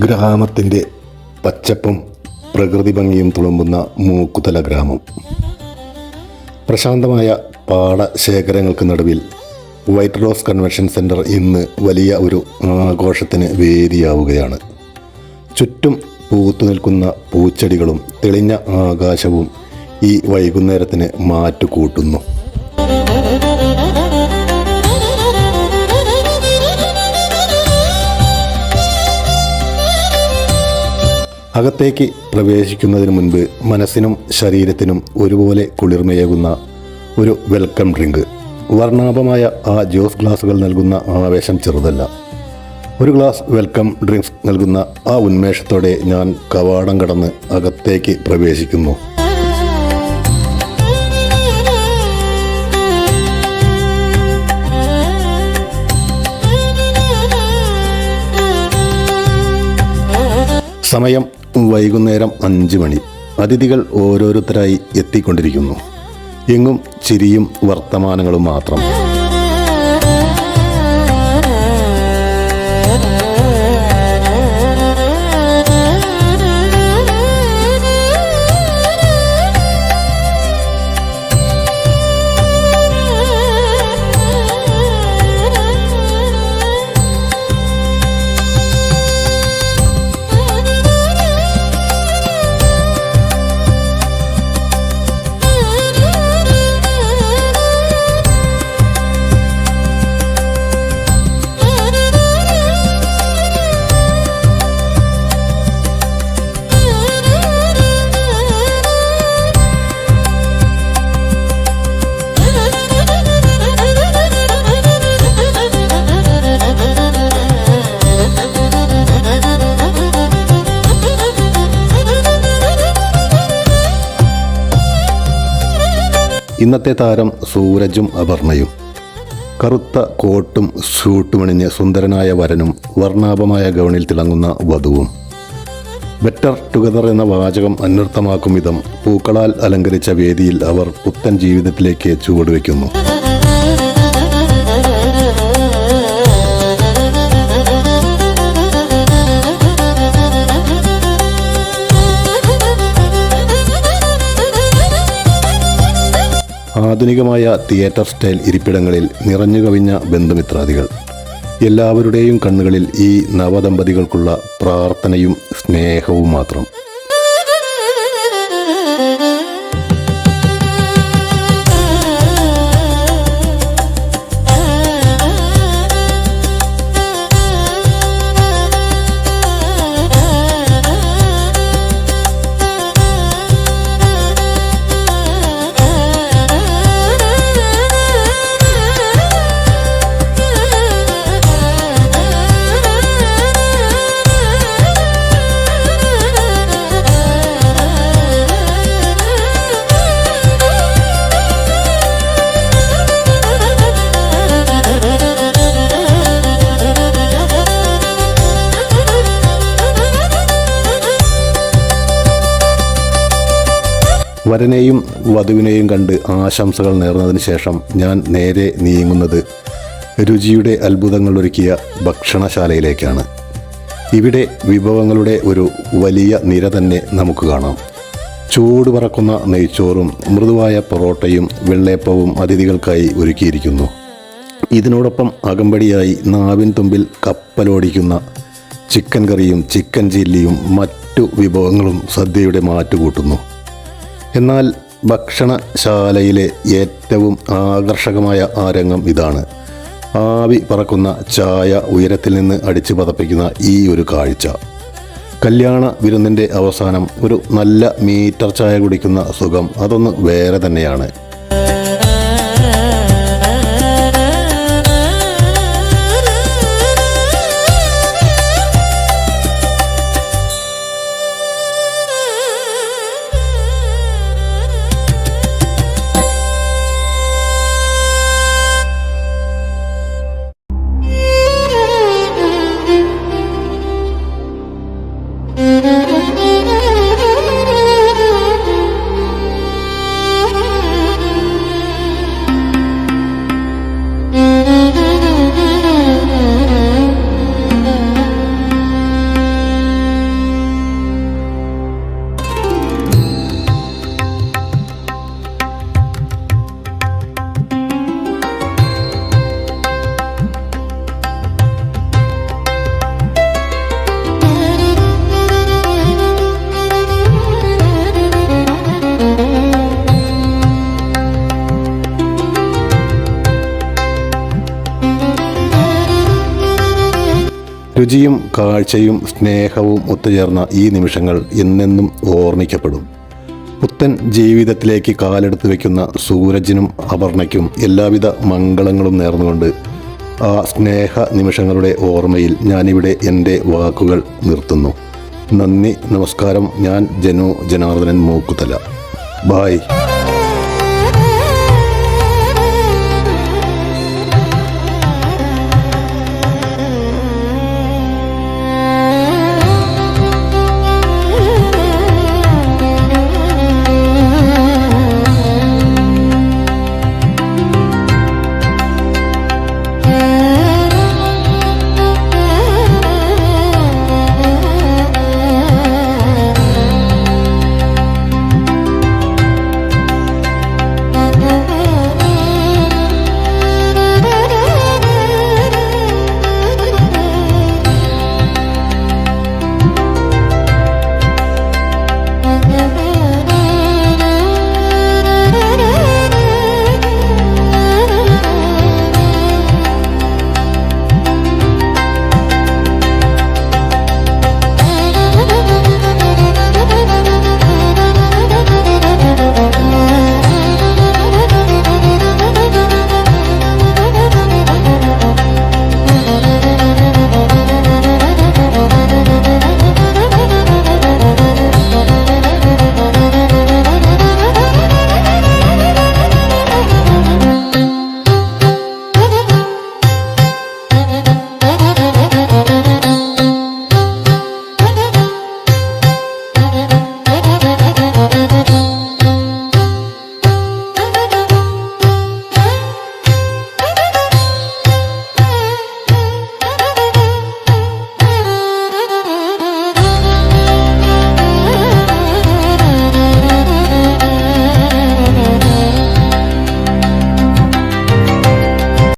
ഗ്രാമത്തിൻ്റെ പച്ചപ്പും പ്രകൃതി ഭംഗിയും തുളുമ്പുന്ന മൂക്കുതല ഗ്രാമം. പ്രശാന്തമായ പാടശേഖരങ്ങൾക്ക് നടുവിൽ വൈറ്റ് റോസ് കൺവെൻഷൻ സെൻറ്റർ ഇന്ന് വലിയ ഒരു ആഘോഷത്തിന് വേദിയാവുകയാണ്. ചുറ്റും പൂത്തു നിൽക്കുന്ന പൂച്ചെടികളും തെളിഞ്ഞ ആകാശവും ഈ വൈകുന്നേരത്തിന് മാറ്റുകൂട്ടുന്നു. അകത്തേക്ക് പ്രവേശിക്കുന്നതിന് മുൻപ് മനസ്സിനും ശരീരത്തിനും ഒരുപോലെ കുളിർമയേകുന്ന ഒരു വെൽക്കം ഡ്രിങ്ക്. വർണ്ണാഭമായ ആ ജ്യൂസ് ഗ്ലാസുകൾ നൽകുന്ന ആവേശം ചെറുതല്ല. ഒരു ഗ്ലാസ് വെൽക്കം ഡ്രിങ്ക്സ് നൽകുന്ന ആ ഉന്മേഷത്തോടെ ഞാൻ കവാടം കടന്ന് അകത്തേക്ക് പ്രവേശിക്കുന്നു. സമയം വൈകുന്നേരം 5 മണി. അതിഥികൾ ഓരോരുത്തരായി എത്തിക്കൊണ്ടിരിക്കുന്നു. എങ്ങും ചിരിയും വർത്തമാനങ്ങളും മാത്രം. ഇന്നത്തെ താരം സൂരജും അപർണയും. കറുത്ത കോട്ടും ഷൂട്ടുമണിഞ്ഞ് സുന്ദരനായ വരനും വർണ്ണാഭമായ ഗൗണിൽ തിളങ്ങുന്ന വധുവും. ബെറ്റർ ടുഗദർ എന്ന വാചകം അന്വർത്ഥമാക്കും വിധം പൂക്കളാൽ അലങ്കരിച്ച വേദിയിൽ അവർ പുത്തൻ ജീവിതത്തിലേക്ക് ചുവടുവെക്കുന്നു. ആധുനികമായ തിയേറ്റർ സ്റ്റൈൽ ഇരിപ്പിടങ്ങളിൽ നിറഞ്ഞു കവിഞ്ഞ ബന്ധുമിത്രാദികൾ. എല്ലാവരുടെയും കണ്ണുകളിൽ ഈ നവദമ്പതികൾക്കുള്ള പ്രാർത്ഥനയും സ്നേഹവും മാത്രം. വരനെയും വധുവിനെയും കണ്ട് ആശംസകൾ നേർന്നതിന് ശേഷം ഞാൻ നേരെ നീങ്ങുന്നത് രുചിയുടെ അത്ഭുതങ്ങൾ ഒരുക്കിയ ഭക്ഷണശാലയിലേക്കാണ്. ഇവിടെ വിഭവങ്ങളുടെ ഒരു വലിയ നിര തന്നെ നമുക്ക് കാണാം. ചൂട് പറക്കുന്ന നെയ്ച്ചോറും മൃദുവായ പൊറോട്ടയും വെള്ളയപ്പവും അതിഥികൾക്കായി ഒരുക്കിയിരിക്കുന്നു. ഇതിനോടൊപ്പം അകമ്പടിയായി നാവിൻ തുമ്പിൽ കപ്പലോടിക്കുന്ന ചിക്കൻ കറിയും ചിക്കൻ ചില്ലിയും മറ്റു വിഭവങ്ങളും സദ്യയുടെ മാറ്റുകൂട്ടുന്നു. എന്നാൽ ഭക്ഷണശാലയിലെ ഏറ്റവും ആകർഷകമായ ആ രംഗം ഇതാണ്. ആവി പറക്കുന്ന ചായ ഉയരത്തിൽ നിന്ന് അടിച്ചു പതപ്പിക്കുന്ന ഈ ഒരു കാഴ്ച. കല്യാണ വിരുന്നിൻ്റെ അവസാനം ഒരു നല്ല മീറ്റർ ചായ കുടിക്കുന്ന സുഖം അതൊന്ന് വേറെ തന്നെയാണ്. രുചിയും കാഴ്ചയും സ്നേഹവും ഒത്തുചേർന്ന ഈ നിമിഷങ്ങൾ എന്നെന്നും ഓർമ്മിക്കപ്പെടും. പുത്തൻ ജീവിതത്തിലേക്ക് കാലെടുത്ത് വയ്ക്കുന്ന സൂരജിനും അപർണയ്ക്കും എല്ലാവിധ മംഗളങ്ങളും നേർന്നുകൊണ്ട് ആ സ്നേഹ നിമിഷങ്ങളുടെ ഓർമ്മയിൽ ഞാനിവിടെ എൻ്റെ വാക്കുകൾ നിർത്തുന്നു. നന്ദി, നമസ്കാരം. ഞാൻ ജനു ജനാർദ്ദനൻ മൂക്കുതല. ബായ്.